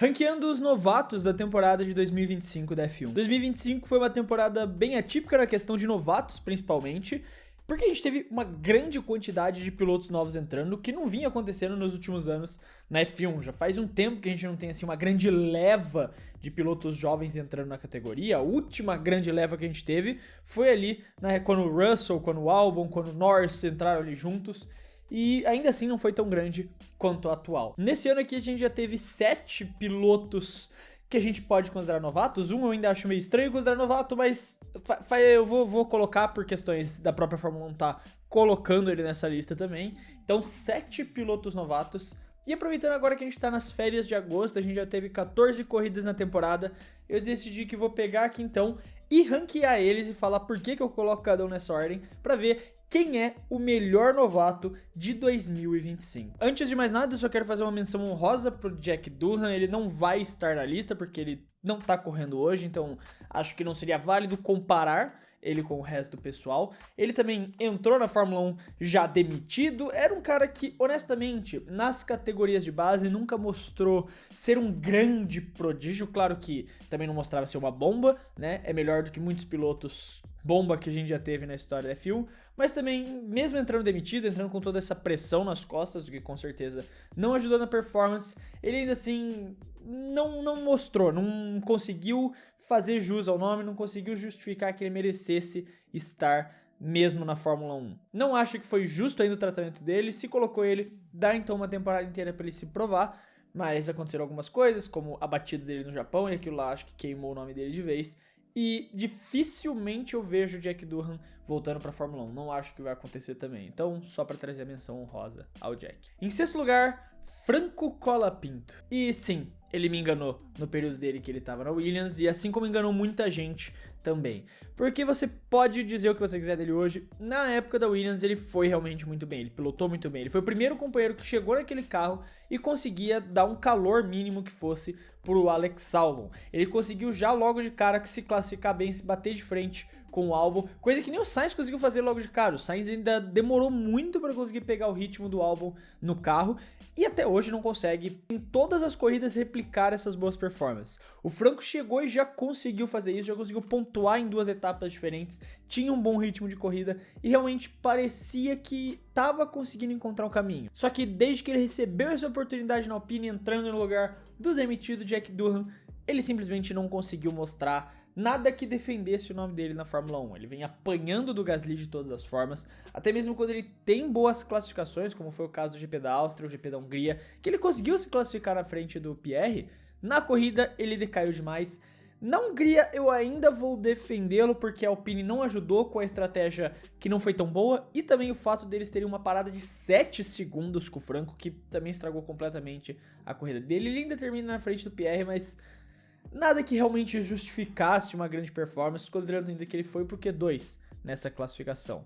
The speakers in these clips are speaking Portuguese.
Ranqueando os novatos da temporada de 2025 da F1. 2025 foi uma temporada bem atípica na questão de novatos, principalmente, porque a gente teve uma grande quantidade de pilotos novos entrando, que não vinha acontecendo nos últimos anos na F1. Já faz um tempo que a gente não tem assim uma grande leva de pilotos jovens entrando na categoria. A última grande leva que a gente teve foi ali, né, quando o Russell, quando o Albon, quando o Norris entraram ali juntos. E ainda assim não foi tão grande quanto a atual. Nesse ano aqui a gente já teve 7 pilotos que a gente pode considerar novatos. Um eu ainda acho meio estranho considerar novato, mas eu vou colocar por questões da própria Fórmula 1 tá colocando ele nessa lista também. Então 7 pilotos novatos. E aproveitando agora que a gente tá nas férias de agosto, a gente já teve 14 corridas na temporada, eu decidi que vou pegar aqui então e ranquear eles e falar por que eu coloco cada um nessa ordem, pra ver quem é o melhor novato de 2025. Antes de mais nada, eu só quero fazer uma menção honrosa pro Jack Durham. Ele não vai estar na lista porque ele não tá correndo hoje, então acho que não seria válido comparar ele com o resto do pessoal. Ele também entrou na Fórmula 1 já demitido. Era um cara que, honestamente, nas categorias de base nunca mostrou ser um grande prodígio. Claro que também não mostrava ser uma bomba, né? É melhor do que muitos pilotos bomba que a gente já teve na história da F1, mas também, mesmo entrando demitido, entrando com toda essa pressão nas costas, o que com certeza não ajudou na performance, ele ainda assim não mostrou, não conseguiu fazer jus ao nome, não conseguiu justificar que ele merecesse estar mesmo na Fórmula 1. Não acho que foi justo ainda o tratamento dele, se colocou ele, dá então uma temporada inteira para ele se provar, mas aconteceram algumas coisas, como a batida dele no Japão, e aquilo lá acho que queimou o nome dele de vez. E dificilmente eu vejo o Jack Durham voltando pra Fórmula 1. Não acho que vai acontecer também. Então, só pra trazer a menção honrosa ao Jack. Em sexto lugar, Franco Colapinto. E sim, ele me enganou no período dele que ele tava na Williams. E assim como enganou muita gente também. Porque você pode dizer o que você quiser dele hoje. Na época da Williams ele foi realmente muito bem. Ele pilotou muito bem. Ele foi o primeiro companheiro que chegou naquele carro e conseguia dar um calor mínimo que fosse pro Alex Albon. Ele conseguiu já logo de cara se classificar bem, se bater de frente com o Albon, coisa que nem o Sainz conseguiu fazer logo de cara. O Sainz ainda demorou muito para conseguir pegar o ritmo do Albon no carro e até hoje não consegue em todas as corridas replicar essas boas performances. O Franco chegou e já conseguiu fazer isso, já conseguiu pontuar em 2 etapas diferentes, tinha um bom ritmo de corrida e realmente parecia que estava conseguindo encontrar um caminho. Só que desde que ele recebeu essa oportunidade na Alpine, entrando no lugar do demitido Jack Durham, ele simplesmente não conseguiu mostrar nada que defendesse o nome dele na Fórmula 1. Ele vem apanhando do Gasly de todas as formas, até mesmo quando ele tem boas classificações, como foi o caso do GP da Áustria, o GP da Hungria, que ele conseguiu se classificar na frente do Pierre. Na corrida ele decaiu demais. Na Hungria eu ainda vou defendê-lo porque a Alpine não ajudou com a estratégia que não foi tão boa e também o fato deles terem uma parada de 7 segundos com o Franco, que também estragou completamente a corrida dele. Ele ainda termina na frente do Pierre, mas nada que realmente justificasse uma grande performance, considerando ainda que ele foi por Q2 nessa classificação.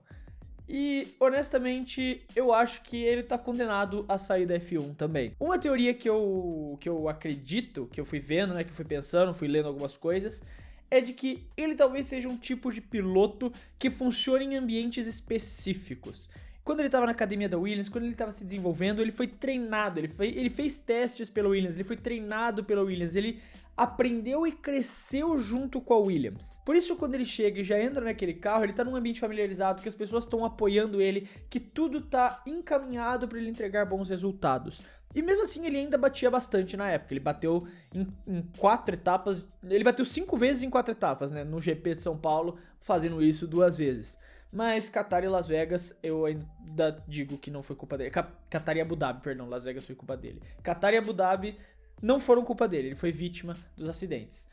E, honestamente, eu acho que ele tá condenado a sair da F1 também. Uma teoria que eu acredito, que eu fui vendo, né, que eu fui pensando, fui lendo algumas coisas, é de que ele talvez seja um tipo de piloto que funciona em ambientes específicos. Quando ele estava na academia da Williams, quando ele estava se desenvolvendo, ele foi treinado, ele fez testes pela Williams, ele foi treinado pela Williams, ele aprendeu e cresceu junto com a Williams. Por isso, quando ele chega e já entra naquele carro, ele tá num ambiente familiarizado, que as pessoas estão apoiando ele, que tudo tá encaminhado para ele entregar bons resultados. E mesmo assim, ele ainda batia bastante na época. Ele bateu em 4 etapas, ele bateu 5 vezes em 4 etapas, né, no GP de São Paulo, fazendo isso 2 vezes. Mas Qatar e Las Vegas, eu ainda digo que não foi culpa dele. Qatar e Abu Dhabi, perdão, Las Vegas foi culpa dele. Qatar e Abu Dhabi não foram culpa dele, ele foi vítima dos acidentes.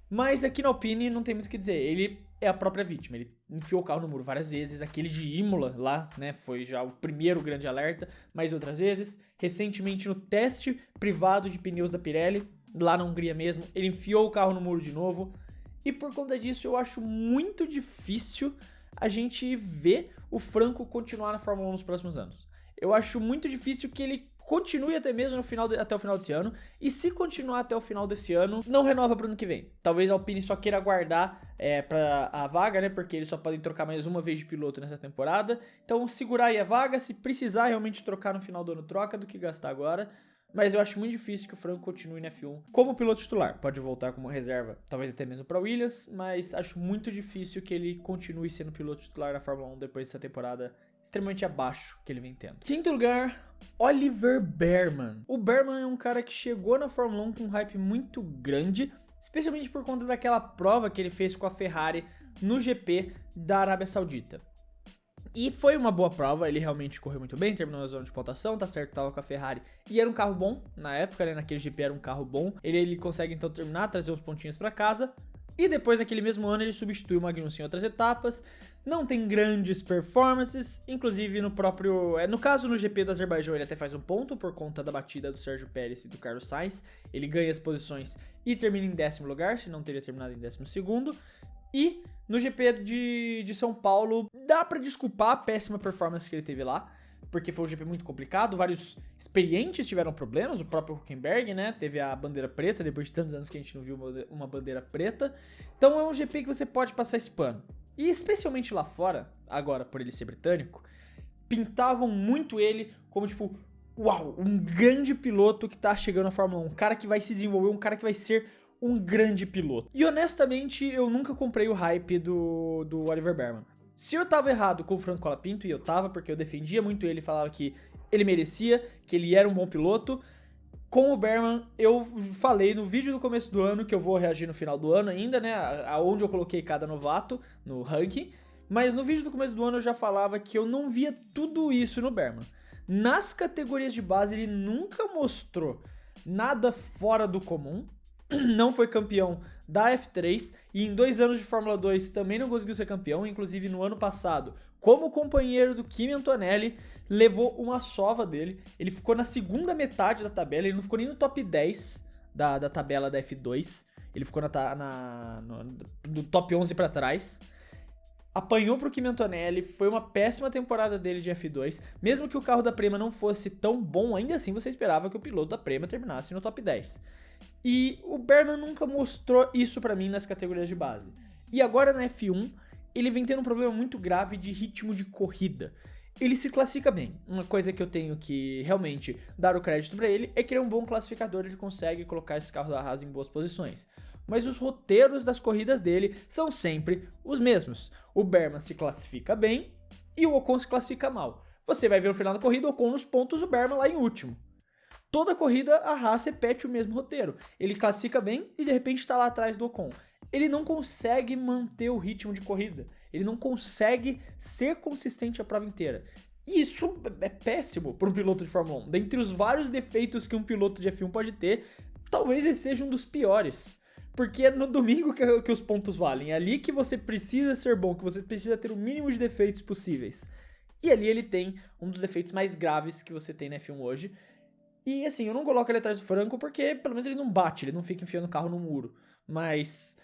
Mas aqui na Alpine não tem muito o que dizer, ele é a própria vítima, ele enfiou o carro no muro várias vezes, aquele de Imola lá, né, foi já o primeiro grande alerta, mas outras vezes. Recentemente no teste privado de pneus da Pirelli, lá na Hungria mesmo, ele enfiou o carro no muro de novo. E por conta disso eu acho muito difícil a gente ver o Franco continuar na Fórmula 1 nos próximos anos. Eu acho muito difícil que ele continue até mesmo até o final desse ano, e se continuar até o final desse ano, não renova pro ano que vem. Talvez a Alpine só queira guardar pra a vaga, né, porque eles só podem trocar mais uma vez de piloto nessa temporada, então segurar aí a vaga, se precisar realmente trocar no final do ano, troca, do que gastar agora. mas eu acho muito difícil que o Franco continue na F1 como piloto titular. Pode voltar como reserva, talvez até mesmo para Williams, mas acho muito difícil que ele continue sendo piloto titular na Fórmula 1 depois dessa temporada extremamente abaixo que ele vem tendo. Quinto lugar, Oliver Bearman. O Bearman é um cara que chegou na Fórmula 1 com um hype muito grande, especialmente por conta daquela prova que ele fez com a Ferrari no GP da Arábia Saudita. E foi uma boa prova, ele realmente correu muito bem, terminou na zona de pontuação, tá certo, tava com a Ferrari. E era um carro bom, na época, né, naquele GP era um carro bom. Ele consegue então terminar, trazer uns pontinhos pra casa. E depois, naquele mesmo ano, ele substitui o Magnussen em outras etapas. Não tem grandes performances, inclusive no próprio... No caso, no GP do Azerbaijão, ele até faz um ponto por conta da batida do Sérgio Pérez e do Carlos Sainz. Ele ganha as posições e termina em 10º lugar, se não teria terminado em 12º. E no GP de São Paulo, dá pra desculpar a péssima performance que ele teve lá, porque foi um GP muito complicado, vários experientes tiveram problemas, o próprio Hülkenberg, né, teve a bandeira preta, depois de tantos anos que a gente não viu uma bandeira preta. Então é um GP que você pode passar esse pano. E especialmente lá fora, agora por ele ser britânico, pintavam muito ele como tipo, uau, um grande piloto que tá chegando na Fórmula 1, um cara que vai se desenvolver, um cara que vai ser um grande piloto. E honestamente, eu nunca comprei o hype do Oliver Bearman. Se eu tava errado com o Franco Colapinto, e eu tava, porque eu defendia muito ele, falava que ele merecia, que ele era um bom piloto, com o Bearman, eu falei no vídeo do começo do ano, que eu vou reagir no final do ano ainda, né, aonde eu coloquei cada novato no ranking, mas no vídeo do começo do ano eu já falava que eu não via tudo isso no Bearman. Nas categorias de base ele nunca mostrou nada fora do comum, não foi campeão da F3 e em 2 anos de Fórmula 2 também não conseguiu ser campeão, inclusive no ano passado, como companheiro do Kimi Antonelli, levou uma sova dele, ele ficou na segunda metade da tabela, ele não ficou nem no top 10 da tabela da F2, ele ficou no top 11 para trás, apanhou pro Kimi Antonelli, foi uma péssima temporada dele de F2, mesmo que o carro da Prema não fosse tão bom, ainda assim você esperava que o piloto da Prema terminasse no top 10. E o Bearman nunca mostrou isso pra mim nas categorias de base. E agora na F1, ele vem tendo um problema muito grave de ritmo de corrida. Ele se classifica bem. Uma coisa que eu tenho que realmente dar o crédito pra ele é que ele é um bom classificador, ele consegue colocar esse carro da Haas em boas posições. Mas os roteiros das corridas dele são sempre os mesmos. O Bearman se classifica bem e o Ocon se classifica mal. Você vai ver no final da corrida o Ocon nos pontos, o Bearman lá em último. Toda corrida a Haas repete o mesmo roteiro. Ele classifica bem e de repente está lá atrás do Ocon. Ele não consegue manter o ritmo de corrida. Ele não consegue ser consistente a prova inteira. E isso é péssimo para um piloto de Fórmula 1. Dentre os vários defeitos que um piloto de F1 pode ter, talvez esse seja um dos piores. Porque é no domingo que os pontos valem. É ali que você precisa ser bom, que você precisa ter o mínimo de defeitos possíveis. E ali ele tem um dos defeitos mais graves que você tem na F1 hoje. E assim, eu não coloco ele atrás do Franco porque pelo menos ele não bate, ele não fica enfiando o carro no muro. Mas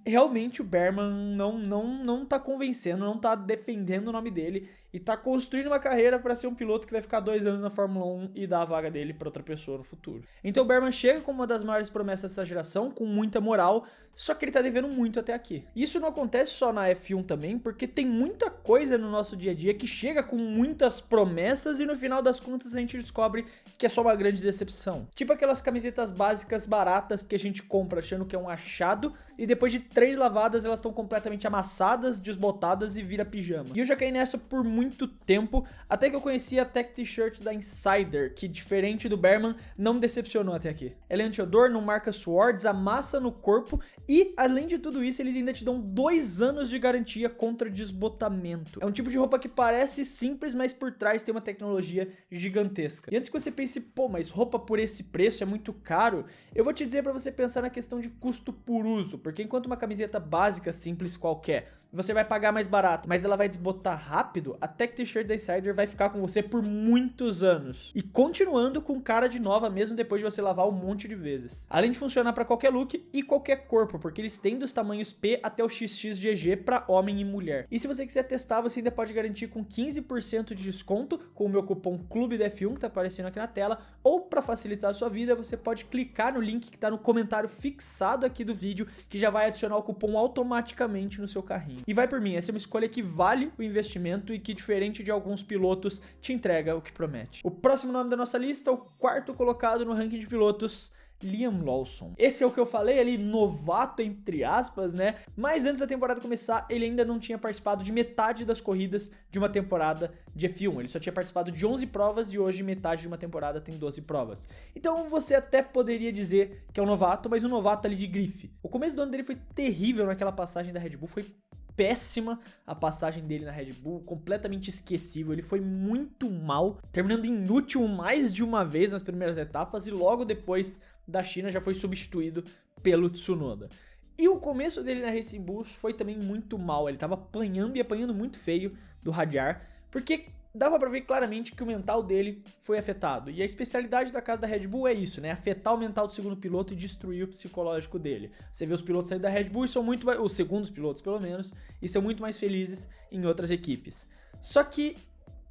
realmente o Bearman não tá convencendo, não tá defendendo o nome dele e tá construindo uma carreira para ser um piloto que vai ficar 2 anos na Fórmula 1 e dar a vaga dele para outra pessoa no futuro. Então o Bearman chega como uma das maiores promessas dessa geração, com muita moral, só que ele tá devendo muito até aqui. Isso não acontece só na F1 também, porque tem muita coisa no nosso dia a dia que chega com muitas promessas e no final das contas a gente descobre que é só uma grande decepção. Tipo aquelas camisetas básicas baratas que a gente compra achando que é um achado e depois de 3 lavadas elas estão completamente amassadas, desbotadas e vira pijama. E eu já caí nessa por muito tempo, até que eu conheci a Tech T-Shirt da Insider, que diferente do Bearman, não me decepcionou até aqui. Ela é anti-odor, não marca suor, desamassa no corpo e, além de tudo isso, eles ainda te dão 2 anos de garantia contra desbotamento. É um tipo de roupa que parece simples, mas por trás tem uma tecnologia gigantesca. E antes que você pense, pô, mas roupa por esse preço é muito caro, eu vou te dizer pra você pensar na questão de custo por uso, porque enquanto uma camiseta básica, simples, qualquer, você vai pagar mais barato, mas ela vai desbotar rápido, a Tech T-Shirt da Insider vai ficar com você por muitos anos. E continuando com cara de nova mesmo depois de você lavar um monte de vezes. Além de funcionar pra qualquer look e qualquer corpo, porque eles têm dos tamanhos P até o XXGG pra homem e mulher. E se você quiser testar, você ainda pode garantir com 15% de desconto com o meu cupom CLUBEDF1 que tá aparecendo aqui na tela, ou pra facilitar a sua vida, você pode clicar no link que tá no comentário fixado aqui do vídeo, que já vai adicionar o cupom automaticamente no seu carrinho. E vai por mim, essa é uma escolha que vale o investimento e que diferente de alguns pilotos, te entrega o que promete. O próximo nome da nossa lista, o quarto colocado no ranking de pilotos, Liam Lawson. Esse é o que eu falei ali, novato entre aspas, né? Mas antes da temporada começar, ele ainda não tinha participado de metade das corridas de uma temporada de F1. Ele só tinha participado de 11 provas e hoje metade de uma temporada tem 12 provas. Então você até poderia dizer que é um novato, mas um novato ali de grife. O começo do ano dele foi terrível naquela passagem da Red Bull, foi péssima a passagem dele na Red Bull, completamente esquecível, ele foi muito mal, terminando inútil mais de uma vez nas primeiras etapas e logo depois da China já foi substituído pelo Tsunoda. E o começo dele na Racing Bulls foi também muito mal, ele tava apanhando e apanhando muito feio do Hadjar, porque dava pra ver claramente que o mental dele foi afetado. E a especialidade da casa da Red Bull é isso, né? Afetar o mental do segundo piloto e destruir o psicológico dele. Você vê os pilotos saindo da Red Bull e são muito mais, os segundos pilotos pelo menos, e são muito mais felizes em outras equipes. Só que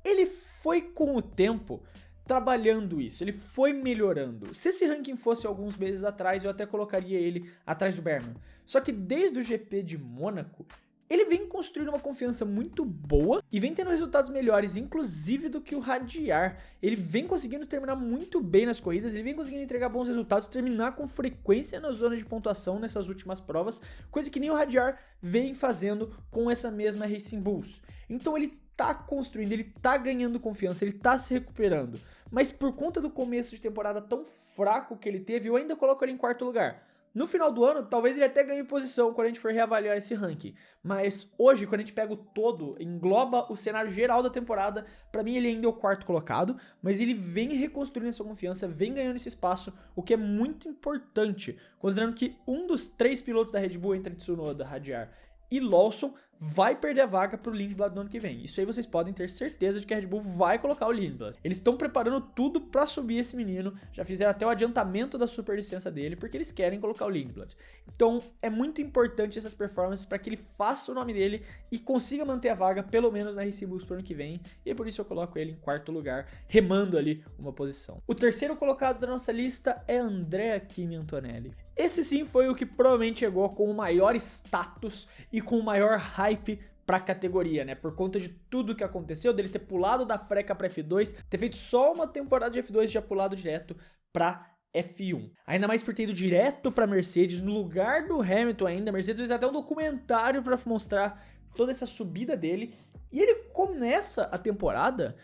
ele foi com o tempo trabalhando isso, ele foi melhorando. Se esse ranking fosse alguns meses atrás, eu até colocaria ele atrás do Berman. Só que desde o GP de Mônaco, ele vem construindo uma confiança muito boa e vem tendo resultados melhores, inclusive do que o Hadjar. Ele vem conseguindo terminar muito bem nas corridas, ele vem conseguindo entregar bons resultados, terminar com frequência na zona de pontuação nessas últimas provas, coisa que nem o Hadjar vem fazendo com essa mesma Racing Bulls. Então ele tá construindo, ele tá ganhando confiança, ele tá se recuperando. Mas por conta do começo de temporada tão fraco que ele teve, eu ainda coloco ele em quarto lugar. No final do ano, talvez ele até ganhe posição quando a gente for reavaliar esse ranking. Mas hoje, quando a gente pega o todo, engloba o cenário geral da temporada, pra mim ele ainda é o quarto colocado, mas ele vem reconstruindo essa confiança, vem ganhando esse espaço, o que é muito importante, considerando que um dos 3 pilotos da Red Bull, entre Tsunoda, Hadjar e Lawson, vai perder a vaga pro Lindblad no ano que vem. Isso aí vocês podem ter certeza de que a Red Bull vai colocar o Lindblad. Eles estão preparando tudo pra subir esse menino, já fizeram até o adiantamento da superlicença dele, porque eles querem colocar o Lindblad. Então é muito importante essas performances para que ele faça o nome dele e consiga manter a vaga, pelo menos na Racing Bulls pro ano que vem, e é por isso eu coloco ele em quarto lugar, remando ali uma posição. O terceiro colocado da nossa lista é Andrea Kimi Antonelli. Esse sim foi o que provavelmente chegou com o maior status e com o maior hype pra categoria, né? Por conta de tudo que aconteceu, dele ter pulado da freca pra F2, ter feito só uma temporada de F2 e já pulado direto pra F1. Ainda mais por ter ido direto pra Mercedes, no lugar do Hamilton ainda. A Mercedes fez até um documentário pra mostrar toda essa subida dele. E ele começa a temporada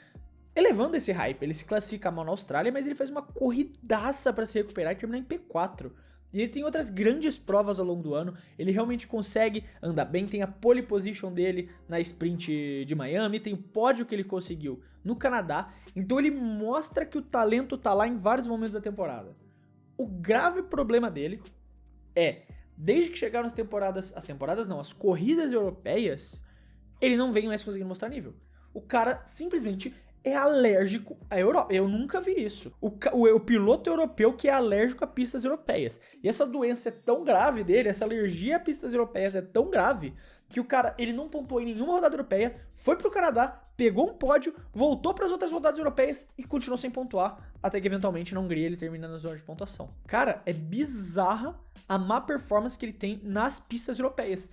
elevando esse hype. Ele se classifica mal na Austrália, mas ele faz uma corridaça pra se recuperar e terminar em P4. E ele tem outras grandes provas ao longo do ano, ele realmente consegue andar bem, tem a pole position dele na sprint de Miami, tem o pódio que ele conseguiu no Canadá, então ele mostra que o talento tá lá em vários momentos da temporada. O grave problema dele é, desde que chegaram as corridas europeias, ele não vem mais conseguindo mostrar nível. O cara simplesmente é alérgico à Europa. Eu nunca vi isso. O piloto europeu que é alérgico a pistas europeias. E essa doença é tão grave dele, essa alergia a pistas europeias é tão grave, que o cara, ele não pontuou em nenhuma rodada europeia, foi pro Canadá, pegou um pódio, voltou para as outras rodadas europeias e continuou sem pontuar, até que eventualmente na Hungria ele termina na zona de pontuação. Cara, é bizarra a má performance que ele tem nas pistas europeias.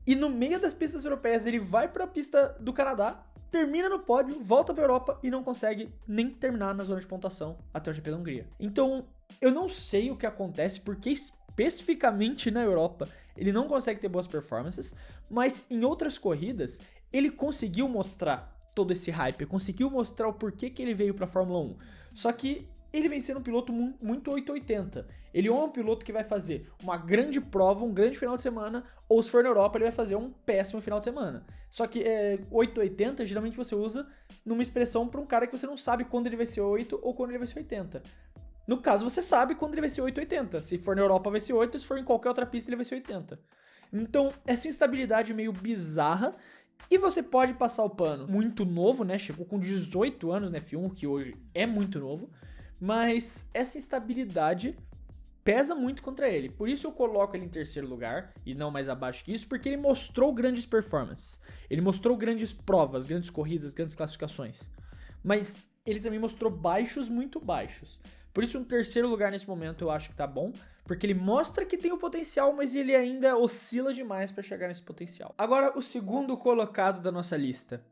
E no meio das pistas europeias ele vai para a pista do Canadá, termina no pódio, volta pra Europa e não consegue nem terminar na zona de pontuação até o GP da Hungria. Então, eu não sei o que acontece, porque especificamente na Europa ele não consegue ter boas performances, mas em outras corridas ele conseguiu mostrar todo esse hype, conseguiu mostrar o porquê que ele veio pra Fórmula 1. Só que ele vem sendo um piloto muito 880. Ele ou é um piloto que vai fazer uma grande prova, um grande final de semana, ou se for na Europa ele vai fazer um péssimo final de semana. Só que 880 geralmente você usa numa expressão para um cara que você não sabe quando ele vai ser 8 ou quando ele vai ser 80. No caso, você sabe quando ele vai ser 880. Se for na Europa vai ser 8, se for em qualquer outra pista ele vai ser 80. Então, essa instabilidade meio bizarra. E você pode passar o pano. Muito novo, né? Chegou com 18 anos na F1, que hoje é muito novo. Mas essa instabilidade pesa muito contra ele. Por isso eu coloco ele em terceiro lugar e não mais abaixo que isso, porque ele mostrou grandes performances. Ele mostrou grandes provas, grandes corridas, grandes classificações. Mas ele também mostrou baixos muito baixos. Por isso um terceiro lugar nesse momento eu acho que tá bom, porque ele mostra que tem o potencial, mas ele ainda oscila demais para chegar nesse potencial. Agora o segundo colocado da nossa lista.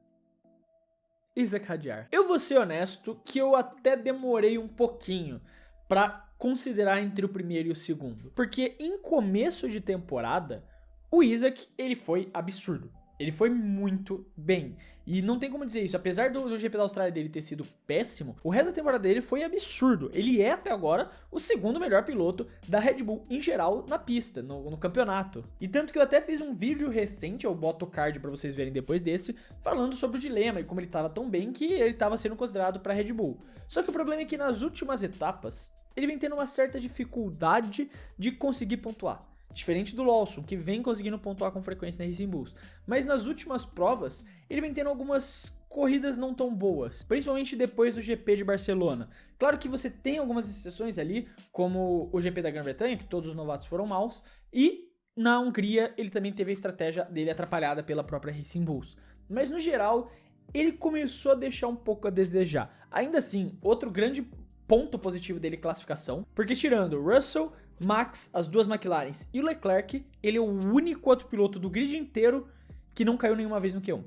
Isack Hadjar. Eu vou ser honesto que eu até demorei um pouquinho pra considerar entre o primeiro e o segundo. Porque em começo de temporada, o Isack, ele foi absurdo. Ele foi muito bem. E não tem como dizer isso. Apesar do GP da Austrália dele ter sido péssimo, o resto da temporada dele foi absurdo. Ele é, até agora, o segundo melhor piloto da Red Bull em geral na pista, no campeonato. E tanto que eu até fiz um vídeo recente, eu boto o card pra vocês verem depois desse, falando sobre o dilema e como ele tava tão bem que ele tava sendo considerado pra Red Bull. Só que o problema é que nas últimas etapas, ele vem tendo uma certa dificuldade de conseguir pontuar. Diferente do Lawson, que vem conseguindo pontuar com frequência na Racing Bulls. Mas nas últimas provas, ele vem tendo algumas corridas não tão boas. Principalmente depois do GP de Barcelona. Claro que você tem algumas exceções ali, como o GP da Grã-Bretanha, que todos os novatos foram maus. E na Hungria, ele também teve a estratégia dele atrapalhada pela própria Racing Bulls. Mas no geral, ele começou a deixar um pouco a desejar. Ainda assim, outro grande ponto positivo dele é classificação. Porque tirando Russell, Max, as duas McLarens e o Leclerc, ele é o único outro piloto do grid inteiro que não caiu nenhuma vez no Q1.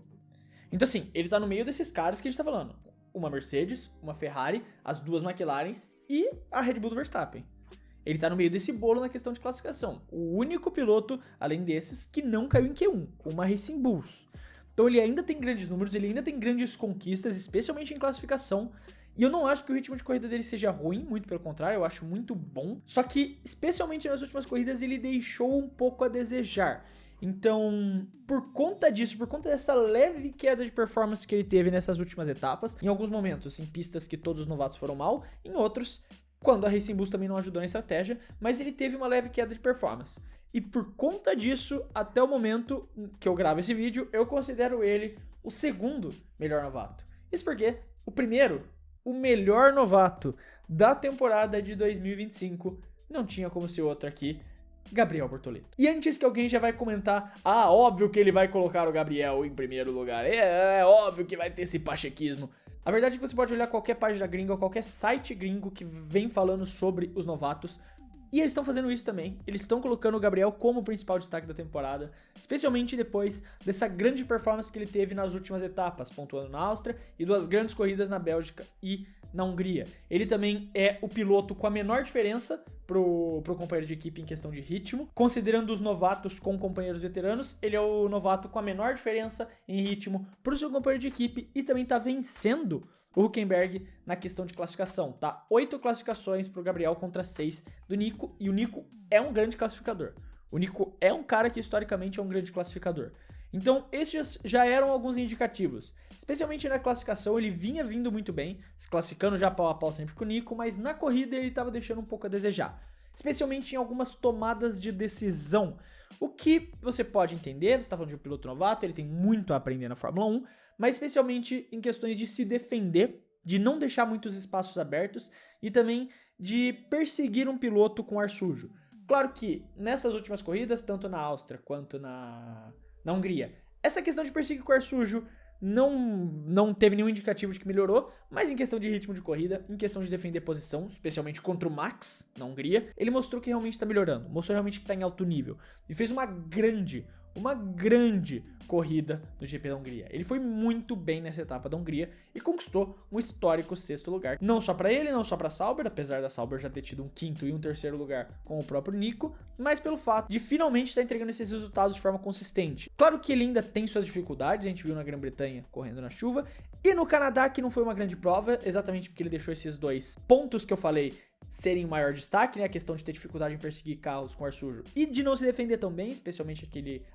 Então assim, ele tá no meio desses caras que a gente tá falando. Uma Mercedes, uma Ferrari, as duas McLarens e a Red Bull do Verstappen. Ele tá no meio desse bolo na questão de classificação. O único piloto, além desses, que não caiu em Q1, com uma Racing Bulls. Então ele ainda tem grandes números, ele ainda tem grandes conquistas, especialmente em classificação. E eu não acho que o ritmo de corrida dele seja ruim, muito pelo contrário, eu acho muito bom. Só que, especialmente nas últimas corridas, ele deixou um pouco a desejar. Então, por conta disso, por conta dessa leve queda de performance que ele teve nessas últimas etapas, em alguns momentos, em pistas que todos os novatos foram mal, em outros, quando a Racing Bulls também não ajudou na estratégia, mas ele teve uma leve queda de performance. E por conta disso, até o momento que eu gravo esse vídeo, eu considero ele o segundo melhor novato. Isso porque o primeiro, o melhor novato da temporada de 2025, não tinha como ser outro aqui, Gabriel Bortoleto. E antes que alguém já vai comentar, óbvio que ele vai colocar o Gabriel em primeiro lugar, é óbvio que vai ter esse pachequismo. A verdade é que você pode olhar qualquer página gringa ou qualquer site gringo que vem falando sobre os novatos, e eles estão fazendo isso também. Eles estão colocando o Gabriel como o principal destaque da temporada, especialmente depois dessa grande performance que ele teve nas últimas etapas, pontuando na Áustria e duas grandes corridas na Bélgica e na Hungria. Ele também é o piloto com a menor diferença pro companheiro de equipe em questão de ritmo. Considerando os novatos com companheiros veteranos, ele é o novato com a menor diferença em ritmo pro seu companheiro de equipe e também tá vencendo o Hülkenberg na questão de classificação, tá? 8 classificações pro Gabriel contra 6 do Nico, e o Nico é um grande classificador. O Nico é um cara que historicamente é um grande classificador. Então, esses já eram alguns indicativos. Especialmente na classificação, ele vinha vindo muito bem, se classificando já pau a pau sempre com o Nico, mas na corrida ele estava deixando um pouco a desejar. Especialmente em algumas tomadas de decisão. O que você pode entender, você está falando de um piloto novato, ele tem muito a aprender na Fórmula 1, mas especialmente em questões de se defender, de não deixar muitos espaços abertos e também de perseguir um piloto com ar sujo. Claro que nessas últimas corridas, tanto na Áustria quanto na Hungria, essa questão de perseguir com ar sujo não teve nenhum indicativo de que melhorou, mas em questão de ritmo de corrida, em questão de defender posição, especialmente contra o Max na Hungria, ele mostrou que realmente está melhorando, mostrou realmente que está em alto nível e fez uma grande corrida no GP da Hungria. Ele foi muito bem nessa etapa da Hungria e conquistou um histórico 6º lugar. Não só para ele, não só para Sauber, apesar da Sauber já ter tido um 5º e um 3º lugar com o próprio Nico, mas pelo fato de finalmente estar entregando esses resultados de forma consistente. Claro que ele ainda tem suas dificuldades, a gente viu na Grã-Bretanha correndo na chuva, e no Canadá, que não foi uma grande prova, exatamente porque ele deixou esses dois pontos que eu falei serem o maior destaque, né? A questão de ter dificuldade em perseguir carros com ar sujo e de não se defender tão bem, especialmente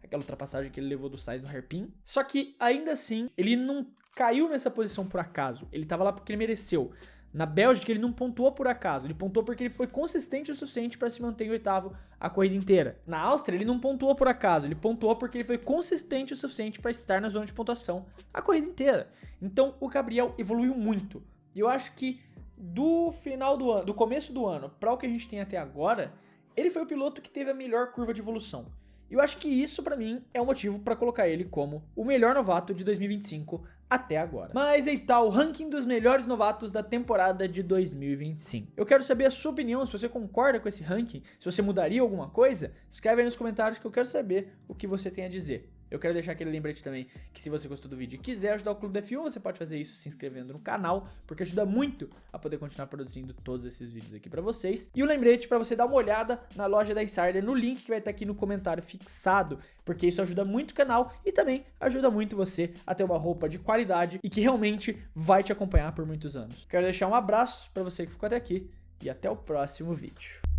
aquela ultrapassagem que ele levou do Sainz no hairpin. Só que, ainda assim, ele não caiu nessa posição por acaso. Ele tava lá porque ele mereceu. Na Bélgica, ele não pontuou por acaso. Ele pontuou porque ele foi consistente o suficiente para se manter em 8º a corrida inteira. Na Áustria, ele não pontuou por acaso. Ele pontuou porque ele foi consistente o suficiente para estar na zona de pontuação a corrida inteira. Então, o Gabriel evoluiu muito. E eu acho que do final do ano, do começo do ano para o que a gente tem até agora, ele foi o piloto que teve a melhor curva de evolução. E eu acho que isso pra mim é um motivo pra colocar ele como o melhor novato de 2025 até agora. Mas aí tá o ranking dos melhores novatos da temporada de 2025. Eu quero saber a sua opinião, se você concorda com esse ranking, se você mudaria alguma coisa, escreve aí nos comentários que eu quero saber o que você tem a dizer. Eu quero deixar aquele lembrete também que se você gostou do vídeo e quiser ajudar o Clube da F1, você pode fazer isso se inscrevendo no canal, porque ajuda muito a poder continuar produzindo todos esses vídeos aqui pra vocês. E o lembrete pra você dar uma olhada na loja da Insider, no link que vai estar aqui no comentário fixado, porque isso ajuda muito o canal e também ajuda muito você a ter uma roupa de qualidade e que realmente vai te acompanhar por muitos anos. Quero deixar um abraço pra você que ficou até aqui e até o próximo vídeo.